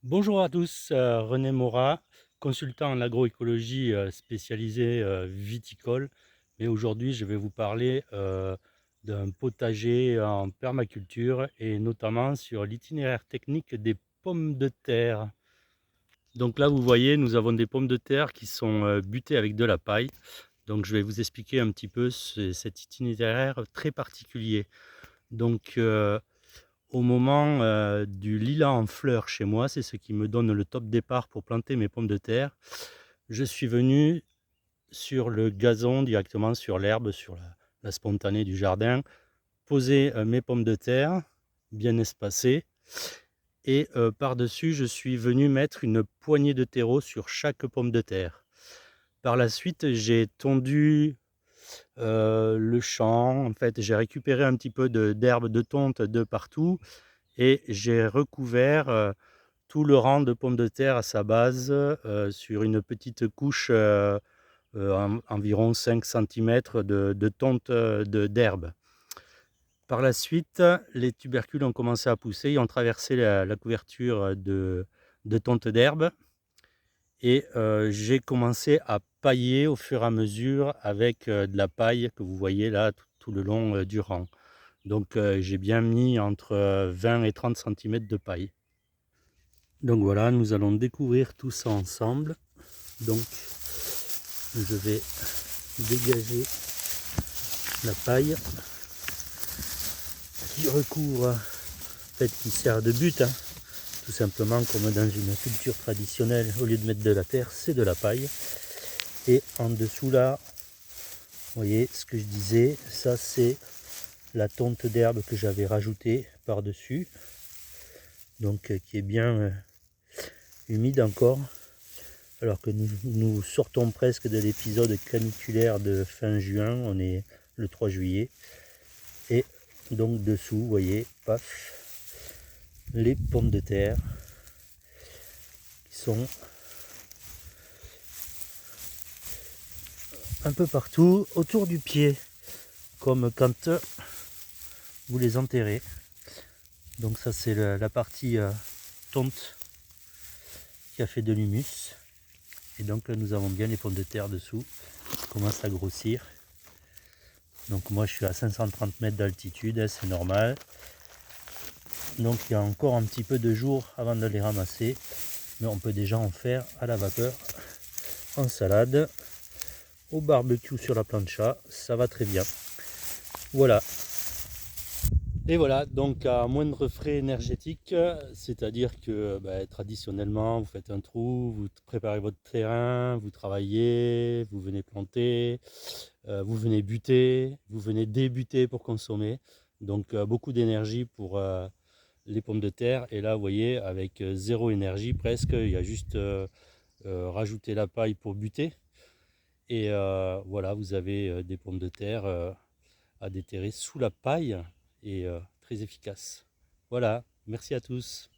Bonjour à tous, René Maurat, consultant en agroécologie spécialisé viticole. Mais aujourd'hui, je vais vous parler d'un potager en permaculture et notamment sur l'itinéraire technique des pommes de terre. Donc là, vous voyez, nous avons des pommes de terre qui sont butées avec de la paille. Donc je vais vous expliquer un petit peu cet itinéraire très particulier. Donc au moment du lilas en fleurs chez moi, c'est ce qui me donne le top départ pour planter mes pommes de terre. Je suis venu sur le gazon, directement sur l'herbe, sur la spontanée du jardin, poser mes pommes de terre bien espacées. Et par-dessus, je suis venu mettre une poignée de terreau sur chaque pomme de terre. Par la suite, j'ai tondu le champ. En fait, j'ai récupéré un petit peu d'herbe de tonte de partout et j'ai recouvert tout le rang de pommes de terre à sa base sur une petite couche environ 5 centimètres de tonte d'herbe. Par la suite, les tubercules ont commencé à pousser, ils ont traversé la couverture de tonte d'herbe et j'ai commencé à pailler au fur et à mesure avec de la paille que vous voyez là tout le long du rang. Donc j'ai bien mis entre 20 et 30 centimètres de paille. Donc voilà, nous allons découvrir tout ça ensemble. Donc je vais dégager la paille qui recouvre, en fait qui sert de butte, hein, tout simplement comme dans une culture traditionnelle, au lieu de mettre de la terre, c'est de la paille. Et en dessous là, vous voyez ce que je disais, ça c'est la tonte d'herbe que j'avais rajoutée par-dessus, donc qui est bien humide encore, alors que nous sortons presque de l'épisode caniculaire de fin juin, on est le 3 juillet. Et donc dessous, vous voyez, paf, les pommes de terre qui sont un peu partout autour du pied, comme quand vous les enterrez. Donc ça c'est la partie tonte qui a fait de l'humus. Et donc nous avons bien les pommes de terre dessous qui commencent à grossir. Donc moi je suis à 530 mètres d'altitude, c'est normal. Donc il y a encore un petit peu de jour avant de les ramasser. Mais on peut déjà en faire à la vapeur, en salade, au barbecue sur la plancha, ça va très bien. Voilà. Et voilà, donc à moindre frais énergétique, c'est-à-dire que traditionnellement, vous faites un trou, vous préparez votre terrain, vous travaillez, vous venez planter, vous venez buter, vous venez débuter pour consommer. Donc beaucoup d'énergie pour les pommes de terre. Et là, vous voyez, avec zéro énergie presque, il y a juste rajouter la paille pour buter. Et voilà, vous avez des pommes de terre à déterrer sous la paille et très efficace. Voilà, merci à tous.